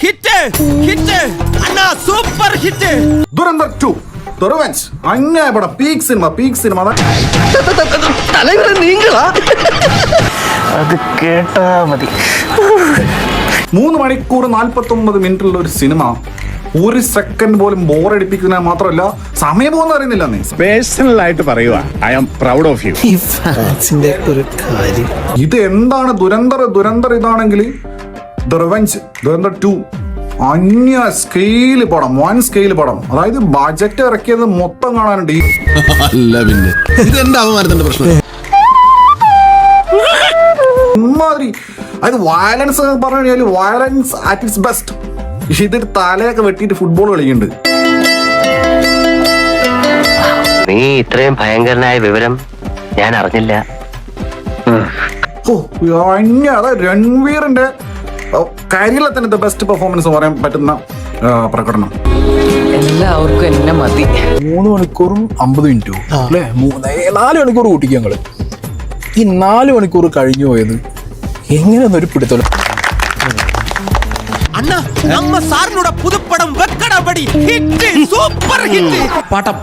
Hit hit Anna super hit. Dhurandhar 2 The Revenge. അങ്ങനെ പടം peak cinema അത് കേട്ടാ മതി. 3 മണിക്കൂർ 49 മിനിറ്റുള്ള ഒരു സിനിമ ഒരു സെക്കൻഡ് പോലും ബോറടിപ്പിക്കുന്ന മാത്രമല്ല സമയം പോകുന്ന അറിയുന്നില്ല. നീ പേഴ്സണൽ ആയിട്ട് പറയുക, I am proud of you. ഈ ഫാൻസിന്റെ ഒരു കാര്യം. ഇത് എന്താണ് ദുരന്തർ ഇതാണെങ്കിൽ ദ റിവെഞ്ച് ദുരന്തർ 2 അന്യ സ്കെയില് പടം, വൺ സ്കെയില് പടം. അതായത് ബജറ്റ് ഇറക്കിയത് മൊത്തം കാണാനുണ്ട്. അല്ല പിന്നെ ഇത് എന്റെ അവമാനത്തിന്റെ പ്രശ്നം. ഇമാതിരി അതായത് വയലൻസ് പറഞ്ഞു കഴിഞ്ഞാൽ വയലൻസ് അറ്റ് ഇറ്റ്സ് ബെസ്റ്റ്. ഇതിൽ തലയൊക്കെ വെട്ടിയിട്ട് ഫുട്ബോൾ കളിക്കുന്നുണ്ട്. നീ ഇത്രയും ഭയങ്കരനായ വിവരം ഞാൻ അറിഞ്ഞില്ല. അതായത് രൺവീറിന്റെ കരിയറിലെ തന്നെ ദ ബെസ്റ്റ് പെർഫോമൻസ് പറയാൻ പറ്റുന്ന പ്രകടനം. എല്ലാവർക്കും എന്നെ മതി. 3 മണിക്കൂറും 50 മിനിറ്റും അല്ലേ? 4 മണിക്കൂർ കൂട്ടിക്കും ഞങ്ങള്. ഈ 4 മണിക്കൂർ കഴിഞ്ഞു പോയത് എങ്ങനെയൊന്നൊരു പിടുത്തം. അണ്ണാ നമ്മ സാറിനോട് പുതുപ്പടം വെക്കടപടി ഹിറ്റ് സൂപ്പർ ഹിറ്റ്. പാട്ടം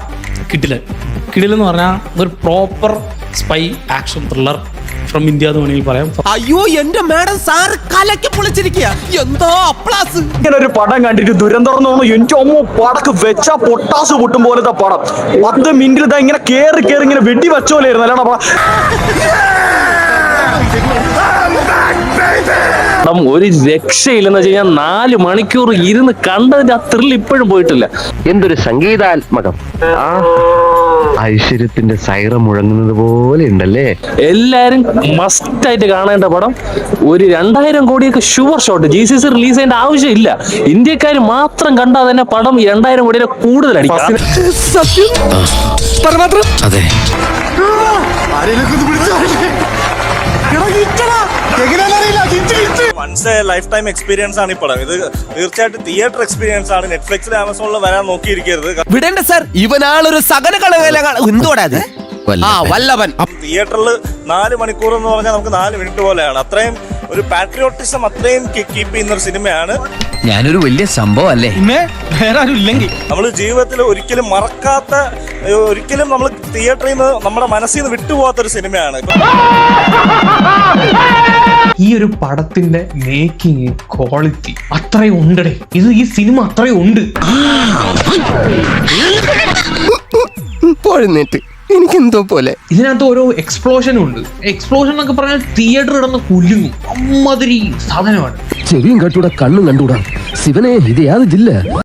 കിടിലെന്ന് പറഞ്ഞാൽ ഒരു proper spy action thriller from India എന്ന് വേണമെങ്കിൽ പറയാം. അയ്യോ എന്റെ മാഡം സാർ കലക്കി പൊളിച്ചിരിക്കുക. എന്തോ അപ്ലാസ്. ഇങ്ങനെ ഒരു പടം കണ്ടിട്ട് ദുരന്തം എനിക്ക് അമ്മ പടക്ക് വെച്ചാ പൊട്ടാസ് പൊട്ടും പോലത്തെ പടം. 10 മിനിറ്റിൽ ഇതാ ഇങ്ങനെ കേറി ഇങ്ങനെ വെടി വെച്ച പോലെ ആയിരുന്നു അല്ലാണ് ഒരു രക്ഷയില്ലെന്ന് വെച്ച് കഴിഞ്ഞാൽ 4 മണിക്കൂർ ഇരുന്ന് കണ്ടതിന്റെ ആ ത്രില്ല് ഇപ്പോഴും പോയിട്ടില്ല. എന്തൊരു സംഗീതാത്മകം. ഐശ്വര്യത്തിന്റെ സൈറം മുഴങ്ങുന്നത് പോലെ ഉണ്ടല്ലേ. എല്ലാരും മസ്റ്റ് ആയിട്ട് കാണേണ്ട പടം. ഒരു 2000 കോടിയൊക്കെ ഷുവർ ഷോട്ട്. GCC റിലീസ് ചെയ്യേണ്ട ആവശ്യമില്ല. ഇന്ത്യക്കാർ മാത്രം കണ്ടാൽ തന്നെ പടം 2000 കോടിയുടെ കൂടുതലടിക്കും. അതെ വൺസ് ലൈഫ് ടൈം എക്സ്പീരിയൻസ് ആണ് ഈ പടം. ഇത് തീർച്ചയായിട്ടും തിയേറ്റർ എക്സ്പീരിയൻസ് ആണ്. നെറ്റ്ഫ്ലിക്സിൽ ആമസോണിൽ വരാൻ നോക്കിയിരിക്കരുത്. വിടണ്ട സാർ, ഇവനാളൊരു സകല എന്തോടാ വല്ലഭൻ. തിയേറ്ററിൽ 4 മണിക്കൂർ എന്ന് പറഞ്ഞാൽ നമുക്ക് 4 മിനിറ്റ് പോലെയാണ്. അത്രയും ഒരു പാട്രിയോട്ടിസം അത്രയും കീപ്പ് ചെയ്യുന്ന ഒരു സിനിമയാണ്. ഞാനൊരു വലിയ സംഭവം അല്ലേ? നമ്മൾ ജീവിതത്തിൽ ഒരിക്കലും മറക്കാത്ത, ഒരിക്കലും നമ്മൾ തിയേറ്ററിൽ നിന്ന് നമ്മുടെ മനസ്സിൽ നിന്ന് വിട്ടുപോകാത്തൊരു സിനിമയാണ്. ഈ ഒരു പടത്തിന്റെ മേക്കിംഗ് ക്വാളിറ്റി അത്രയും ഉണ്ടേ. ഈ സിനിമ അത്രയും ഉണ്ട്. എനിക്കെന്തോ പോലെ ഇതിനകത്ത് ഓരോ എക്സ്പ്ലോഷനും ഉണ്ട്. എക്സ്പ്ലോഷൻ എന്നൊക്കെ പറഞ്ഞാൽ തിയേറ്റർ കിടന്ന് കുലുങ്ങും. അമ്മാതിരി സാധനമാണ്. ചെവിയും കണ്ടൂടാ കണ്ണും കണ്ടൂടാ. ശിവനെ ഇത് യാതൊരു ജില്ല.